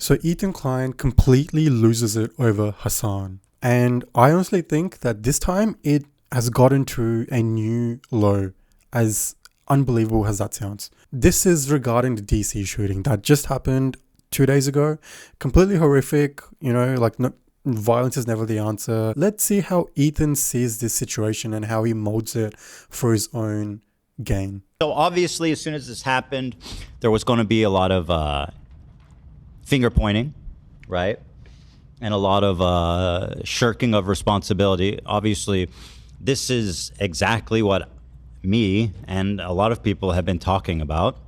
So Ethan Klein completely loses it over Hassan. And I honestly think that this time it has gotten to a new low, as unbelievable as that sounds. This is regarding the DC shooting that just happened 2 days ago. Completely horrific, no, violence is never the answer. Let's see how Ethan sees this situation and how he molds it for his own gain. So obviously, as soon as this happened, there was going to be a lot of finger pointing, right? And a lot of shirking of responsibility. Obviously, this is exactly what me and a lot of people have been talking about.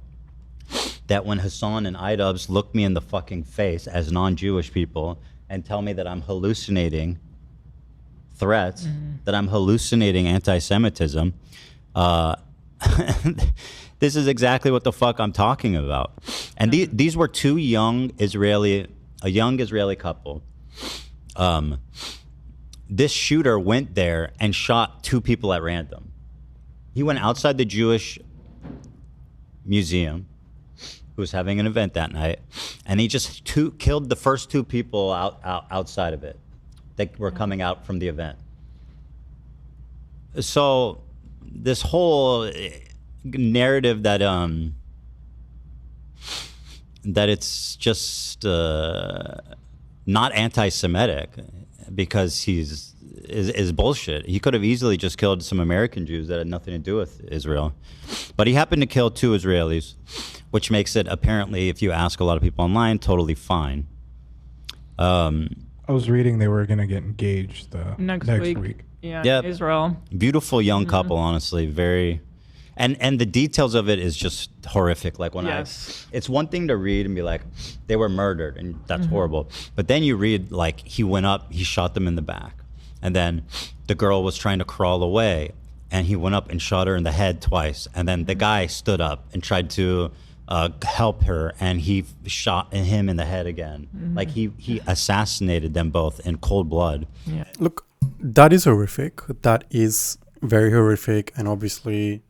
That when Hassan and iDubbbz look me in the fucking face as non-Jewish people and tell me that I'm hallucinating threats, that I'm hallucinating anti-Semitism, this is exactly what the fuck I'm talking about. And these were a young Israeli couple. This shooter went there and shot 2 people at random. He went outside the Jewish museum, who was having an event that night, and he just killed the first 2 people outside of it that were coming out from the event. So this whole narrative that it's just not anti-Semitic because is bullshit. He could have easily just killed some American Jews that had nothing to do with Israel, but he happened to kill 2 Israelis, which makes it apparently, if you ask a lot of people online, totally fine. I was reading they were gonna get engaged next week. Yeah, Israel. Beautiful young couple, honestly, very. And the details of it is just horrific. Like when it's one thing to read and be like, they were murdered and that's horrible. But then you read like he went up, he shot them in the back. And then the girl was trying to crawl away and he went up and shot her in the head twice. And then the guy stood up and tried to help her and he shot him in the head again. Like he assassinated them both in cold blood. Yeah. Look, that is horrific. That is very horrific. And obviously,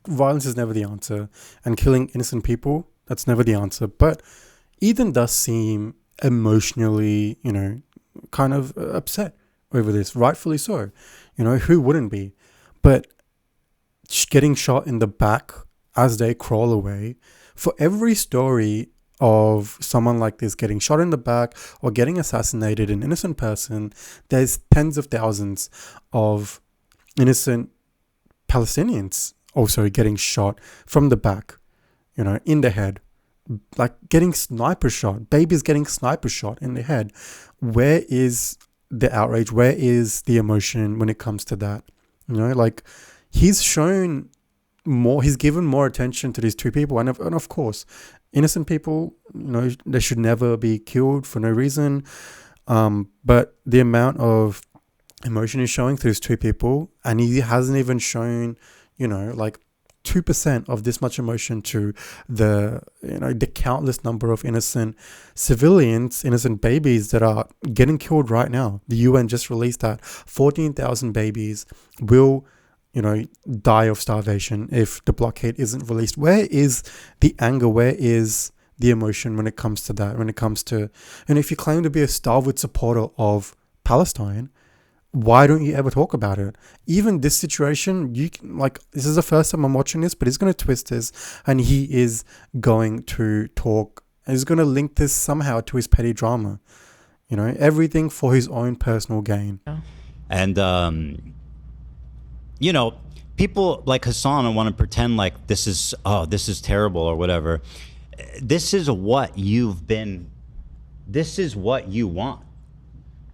violence is never the answer, and killing innocent people, that's never the answer. But Ethan does seem emotionally, kind of upset over this, rightfully so. Who wouldn't be? But getting shot in the back as they crawl away, for every story of someone like this getting shot in the back or getting assassinated, an innocent person, there's tens of thousands of innocent Palestinians also getting shot from the back, in the head, like getting sniper shot, babies getting sniper shot in the head. Where is the outrage? Where is the emotion when it comes to that? Like he's shown more, he's given more attention to these 2 people. And of course, innocent people, they should never be killed for no reason. But the amount of emotion is showing through these 2 people, and he hasn't even shown, like 2% of this much emotion to the countless number of innocent civilians, innocent babies that are getting killed right now. The UN just released that 14,000 babies will, die of starvation if the blockade isn't released. Where is the anger? Where is the emotion when it comes to that? When it comes to, and if you claim to be a stalwart supporter of Palestine, why don't you ever talk about it? Even this situation, this is the first time I'm watching this, but he's going to twist this and he is going to talk, he's going to link this somehow to his petty drama, everything for his own personal gain. And, people like Hassan want to pretend like this is terrible or whatever. This is what you want.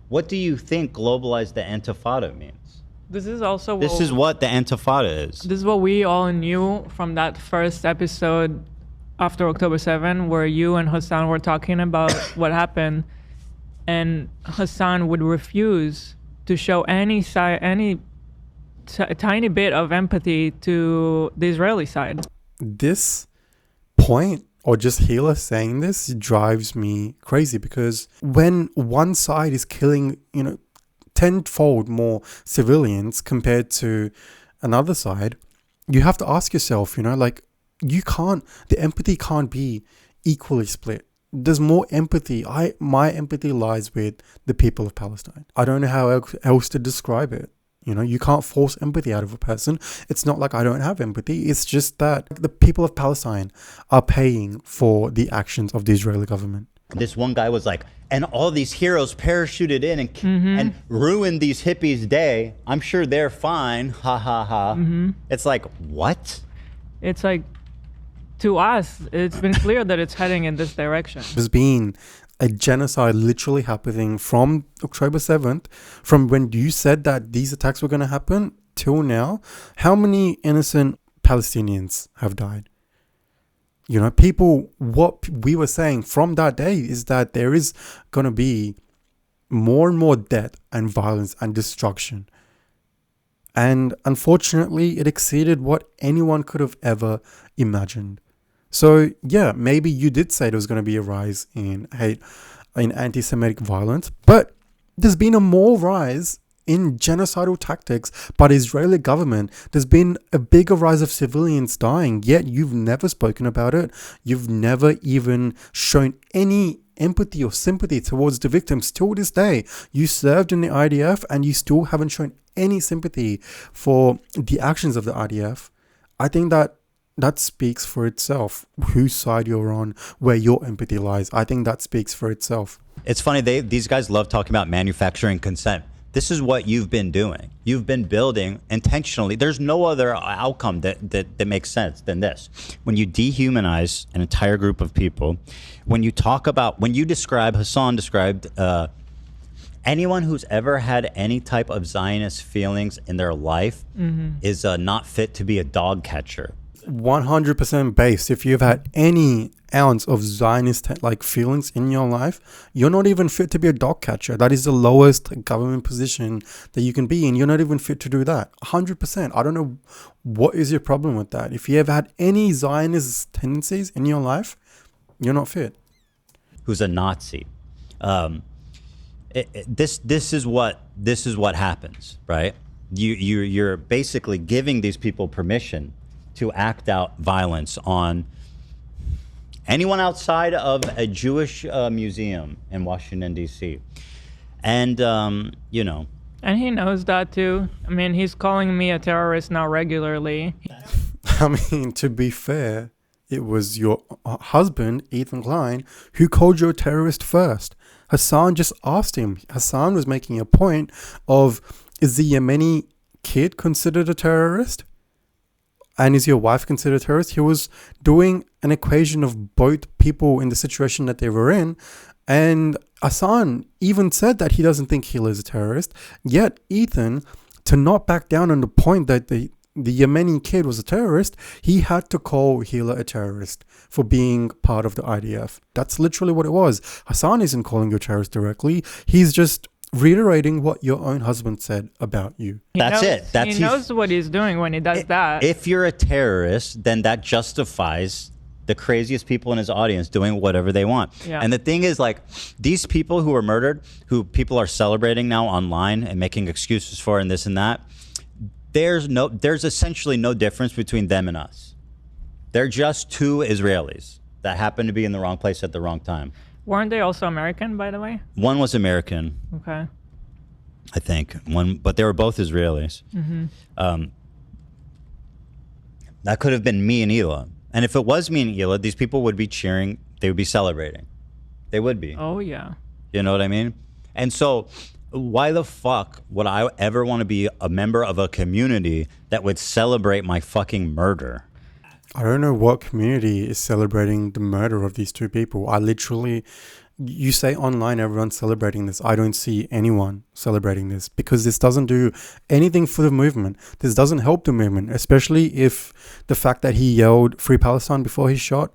What do you think globalized the Intifada means? This is also what the Intifada is. This is what we all knew from that first episode after October 7, where you and Hassan were talking about what happened, and Hassan would refuse to show any tiny bit of empathy to the Israeli side. This point, or just Hila saying this, drives me crazy, because when one side is killing, tenfold more civilians compared to another side, you have to ask yourself, the empathy can't be equally split. there's more empathy. My empathy lies with the people of Palestine. I don't know how else to describe it. You know, you can't force empathy out of a person. It's not like I don't have empathy. It's just that the people of Palestine are paying for the actions of the Israeli government. This one guy was like, and all these heroes parachuted in and ruined these hippies' day. I'm sure they're fine. Ha ha ha. It's like, what? It's like, to us, it's been clear that it's heading in this direction. There's been a genocide literally happening from October 7th, from when you said that these attacks were going to happen till now. How many innocent Palestinians have died? You know, people, what we were saying from that day is that there is going to be more and more death and violence and destruction. And unfortunately, it exceeded what anyone could have ever imagined. So, yeah, maybe you did say there was going to be a rise in hate, in anti-Semitic violence, but there's been a more rise in genocidal tactics by the Israeli government. There's been a bigger rise of civilians dying, yet you've never spoken about it. You've never even shown any empathy or sympathy towards the victims till this day. You served in the IDF and you still haven't shown any sympathy for the actions of the IDF. I think that speaks for itself, whose side you're on, where your empathy lies. I think that speaks for itself. It's funny, these guys love talking about manufacturing consent. This is what you've been doing. You've been building intentionally. There's no other outcome that makes sense than this. When you dehumanize an entire group of people, when you describe, Hassan described, anyone who's ever had any type of Zionist feelings in their life is not fit to be a dog catcher. 100% based. If you've had any ounce of Zionist like feelings in your life, you're not even fit to be a dog catcher. That is the lowest government position that you can be in. You're not even fit to do that. 100%. I don't know what is your problem with that. If you ever had any Zionist tendencies in your life, you're not fit. Who's a Nazi? This is what happens, right? You're basically giving these people permission to act out violence on anyone outside of a Jewish museum in Washington, D.C. And, you know. And he knows that too. I mean, he's calling me a terrorist now regularly. I mean, to be fair, it was your husband, Ethan Klein, who called you a terrorist first. Hassan just asked him. Hassan was making a point of, is the Yemeni kid considered a terrorist? And is your wife considered a terrorist? He was doing an equation of both people in the situation that they were in. And Hassan even said that he doesn't think Hila is a terrorist. Yet Ethan, to not back down on the point that the Yemeni kid was a terrorist, he had to call Hila a terrorist for being part of the IDF. That's literally what it was. Hassan isn't calling you a terrorist directly. He's just reiterating what your own husband said about you. He knows what he's doing when he does that. If you're a terrorist, then that justifies the craziest people in his audience doing whatever they want. Yeah. And the thing is, like, these people who were murdered, who people are celebrating now online and making excuses for and this and that, there's essentially no difference between them and us. They're just two Israelis that happen to be in the wrong place at the wrong time. Weren't they also American, by the way? One was American. Okay. I think. But they were both Israelis. That could have been me and Hila. And if it was me and Hila, these people would be cheering. They would be celebrating. They would be. Oh, yeah. You know what I mean? And so why the fuck would I ever want to be a member of a community that would celebrate my fucking murder? I don't know what community is celebrating the murder of these two people. You say online everyone's celebrating this. I don't see anyone celebrating this because this doesn't do anything for the movement. This doesn't help the movement, especially if the fact that he yelled Free Palestine before he shot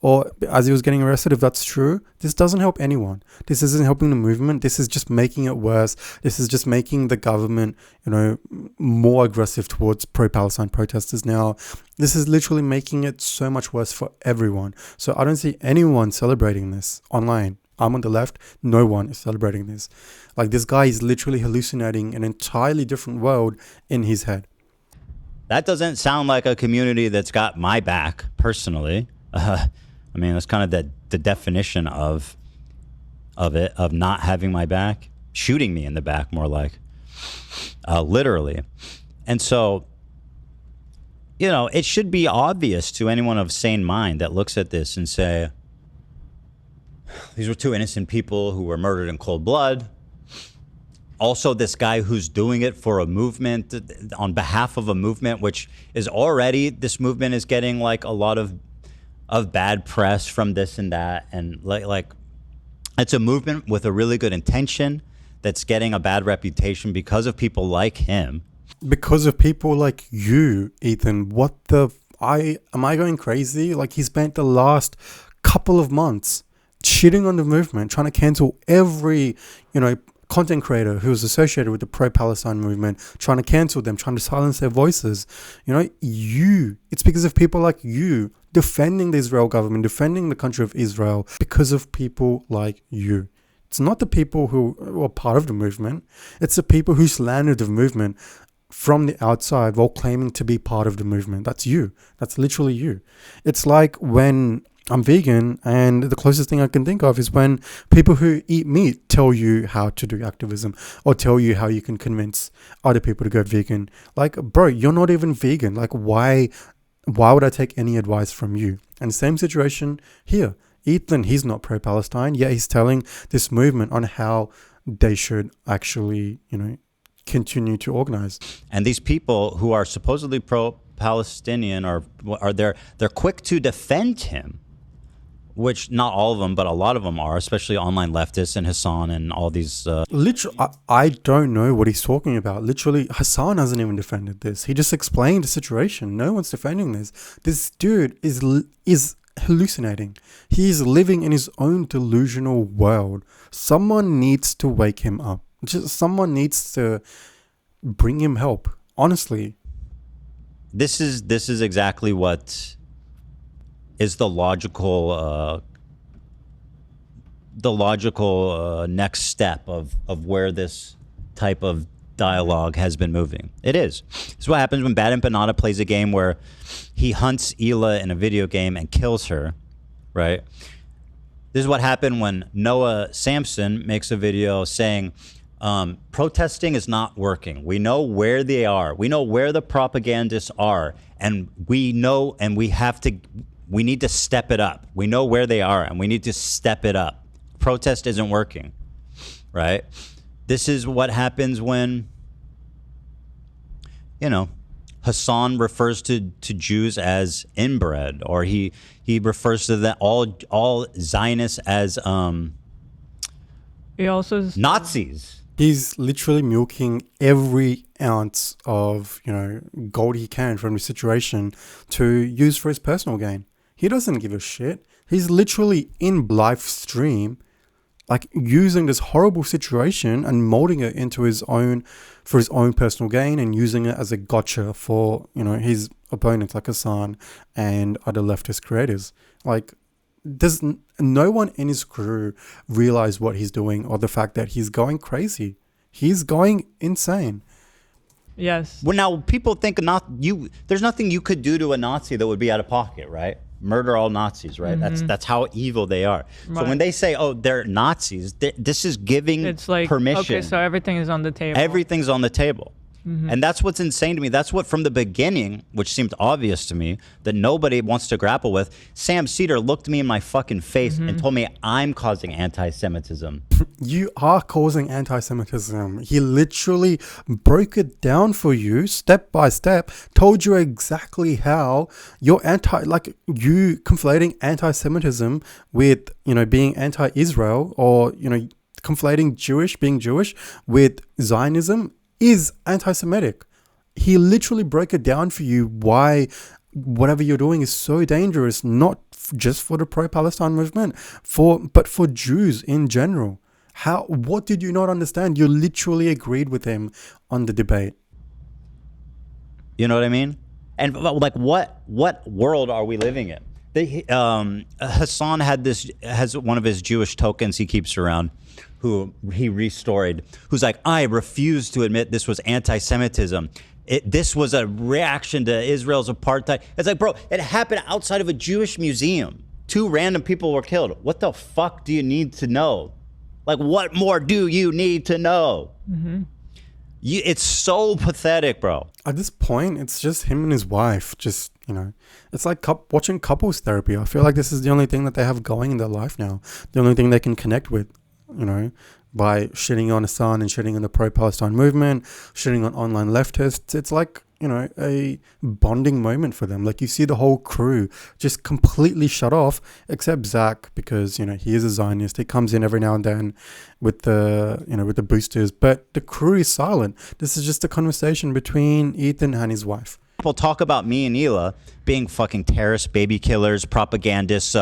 or as he was getting arrested, if that's true, this doesn't help anyone. This isn't helping the movement. This is just making it worse. This is just making the government, more aggressive towards pro-Palestine protesters now. This is literally making it so much worse for everyone. So I don't see anyone celebrating this online. I'm on the left. No one is celebrating this. Like, this guy is literally hallucinating an entirely different world in his head. That doesn't sound like a community that's got my back personally. I mean, that's kind of the definition of it, of not having my back, shooting me in the back, more like, literally. And so, you know, it should be obvious to anyone of sane mind that looks at this and say, these were two innocent people who were murdered in cold blood. Also, this guy who's doing it for a movement, on behalf of a movement, which is already, this movement is getting like a lot of bad press from this and that. And like it's a movement with a really good intention that's getting a bad reputation because of people like him. Because of people like you, Ethan. Am I going crazy? Like, he spent the last couple of months shitting on the movement, trying to cancel every, content creator who was associated with the pro-Palestine movement, trying to cancel them, trying to silence their voices. It's because of people like you defending the Israel government, defending the country of Israel, because of people like you. It's not the people who are part of the movement. It's the people who slandered the movement from the outside while claiming to be part of the movement. That's you. That's literally you. It's like when I'm vegan, and the closest thing I can think of is when people who eat meat tell you how to do activism, or tell you how you can convince other people to go vegan. Like, bro, you're not even vegan. Like, why would I take any advice from you? And same situation here. Ethan, he's not pro-Palestine, yet he's telling this movement on how they should actually, continue to organize. And these people who are supposedly pro-Palestinian they're quick to defend him, which not all of them, but a lot of them are, especially online leftists and Hassan and all these. Literally, I don't know what he's talking about. Literally, Hassan hasn't even defended this. He just explained the situation. No one's defending this. This dude is hallucinating. He's living in his own delusional world. Someone needs to wake him up. Someone needs to bring him help. Honestly, this is exactly what is the logical next step of where this type of dialogue has been moving. It is. This is what happens when Bad Empanada plays a game where he hunts Hila in a video game and kills her, right? This is what happened when Noah Samson makes a video saying, protesting is not working. We know where they are. We know where the propagandists are. And we know, and we need to step it up. We know where they are, and we need to step it up. Protest isn't working, right? This is what happens when, Hassan refers to Jews as inbred, or he refers to all Zionists as he also Nazis. He's literally milking every ounce of, gold he can from the situation to use for his personal gain. He doesn't give a shit. He's literally in live stream, like using this horrible situation and molding it into his own personal gain, and using it as a gotcha for, his opponents like Hassan and other leftist creators. Like, does no one in his crew realize what he's doing, or the fact that he's going crazy? He's going insane. Yes. Well, now people think there's nothing you could do to a Nazi that would be out of pocket, right? Murder all Nazis, right? Mm-hmm. That's how evil they are. Right. So when they say, "Oh, they're Nazis," this is giving it's like, permission. Okay, so everything is on the table. Everything's on the table. Mm-hmm. And that's what's insane to me. That's what, from the beginning, which seemed obvious to me, that nobody wants to grapple with. Sam Cedar looked me in my fucking face and told me I'm causing anti-Semitism. You are causing anti-Semitism. He literally broke it down for you step by step, told you exactly how you're you conflating anti-Semitism with, being anti-Israel, or, conflating being Jewish with Zionism is anti-Semitic. He literally broke it down for you why whatever you're doing is so dangerous, not just for the pro-Palestine movement, but for Jews in general. What did you not understand? You literally agreed with him on the debate. You know what I mean? And like, what world are we living in? Hassan has one of his Jewish tokens he keeps around, who he restored, who's like, I refuse to admit this was anti-Semitism. This was a reaction to Israel's apartheid. It's like, bro, it happened outside of a Jewish museum 2 random people were killed. What the fuck do you need to know? Like, what more do you need to know? Mm-hmm. It's so pathetic, bro. At this point, it's just him and his wife. Just, it's like watching couples therapy. I feel like this is the only thing that they have going in their life now. The only thing they can connect with, by shitting on Hassan and shitting on the pro-Palestine movement, shitting on online leftists. It's like, a bonding moment for them. Like, you see the whole crew just completely shut off, except Zach, because, he is a Zionist. He comes in every now and then with the boosters, but the crew is silent. This is just a conversation between Ethan and his wife. People talk about me and Hila being fucking terrorists, baby killers, propagandists,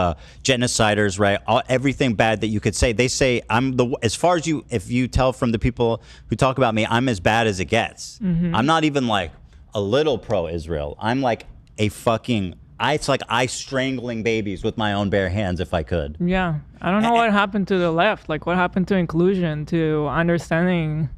genociders, right? Everything bad that you could say. They say if you tell from the people who talk about me, I'm as bad as it gets. Mm-hmm. I'm not even like a little pro-Israel. I'm like it's like I strangling babies with my own bare hands if I could. Yeah. I don't know what happened to the left. Like, what happened to inclusion, to understanding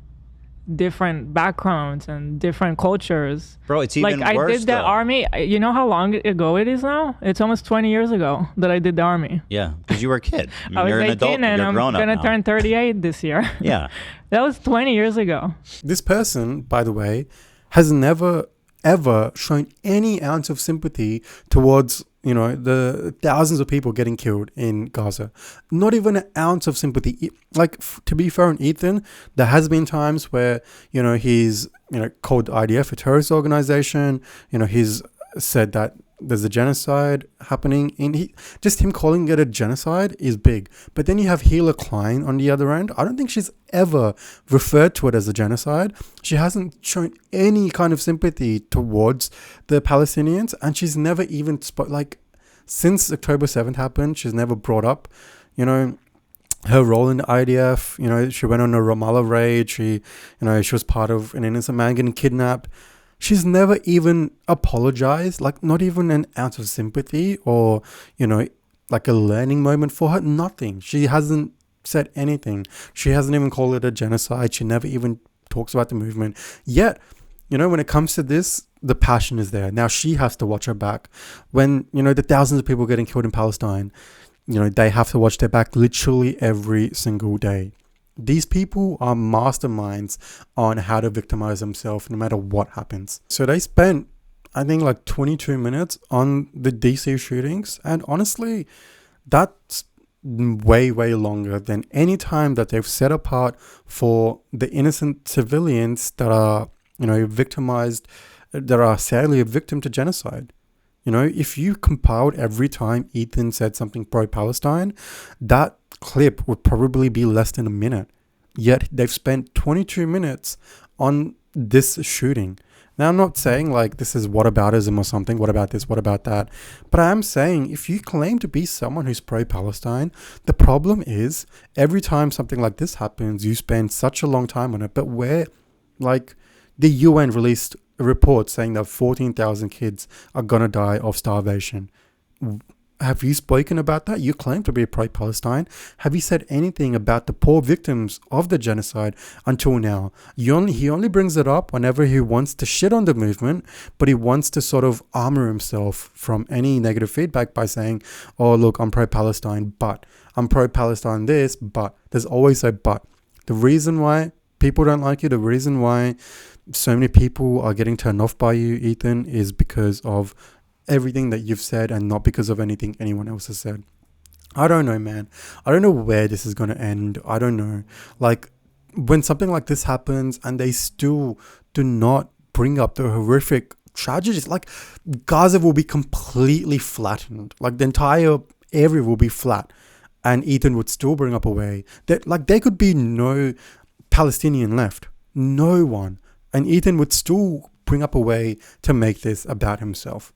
different backgrounds and different cultures. Bro, it's even like, worse. I did the army. You know how long ago it is now? It's almost 20 years ago that I did the army. Yeah, because you were a kid. I was you're 18 an adult, and you're I'm grown up going to now. turn 38 this year. Yeah. That was 20 years ago. This person, by the way, has never, ever shown any ounce of sympathy towards, the thousands of people getting killed in Gaza. Not even an ounce of sympathy. Like, to be fair on Ethan, there has been times where, he's, called the IDF a terrorist organization. He's said that there's a genocide happening. Just him calling it a genocide is big. But then you have Klein on the other end. I don't think she's ever referred to it as a genocide. She hasn't shown any kind of sympathy towards the Palestinians, and she's never even since October 7th happened, she's never brought up, her role in the IDF. She went on a Ramallah raid. She was part of an innocent man getting kidnapped. She's never even apologized, like not even an ounce of sympathy or, like a learning moment for her. Nothing. She hasn't said anything. She hasn't even called it a genocide. She never even talks about the movement. Yet, when it comes to this, the passion is there. Now she has to watch her back. When, the thousands of people getting killed in Palestine, they have to watch their back literally every single day. These people are masterminds on how to victimize themselves no matter what happens. So they spent, I think, like 22 minutes on the DC shootings. And honestly, that's way, way longer than any time that they've set apart for the innocent civilians that are, victimized, that are sadly a victim to genocide. If you compiled every time Ethan said something pro-Palestine, that clip would probably be less than a minute. Yet they've spent 22 minutes on this shooting. Now, I'm not saying like this is whataboutism or something. What about this? What about that? But I am saying if you claim to be someone who's pro-Palestine, the problem is every time something like this happens, you spend such a long time on it. But where, like, the UN released a report saying that 14,000 kids are going to die of starvation. Have you spoken about that? You claim to be pro-Palestine. Have you said anything about the poor victims of the genocide until now? He only brings it up whenever he wants to shit on the movement, but he wants to sort of armor himself from any negative feedback by saying, oh, look, I'm pro-Palestine, but I'm pro-Palestine this, but there's always a but. The reason why people don't like you, the reason why so many people are getting turned off by you, Ethan, is because of everything that you've said and not because of anything anyone else has said. I don't know, man. I don't know where this is going to end. I don't know. Like, when something like this happens and they still do not bring up the horrific tragedies, like Gaza will be completely flattened. Like, the entire area will be flat, and Ethan would still bring up a way that, like, there could be no Palestinian left. No one. And Ethan would still bring up a way to make this about himself.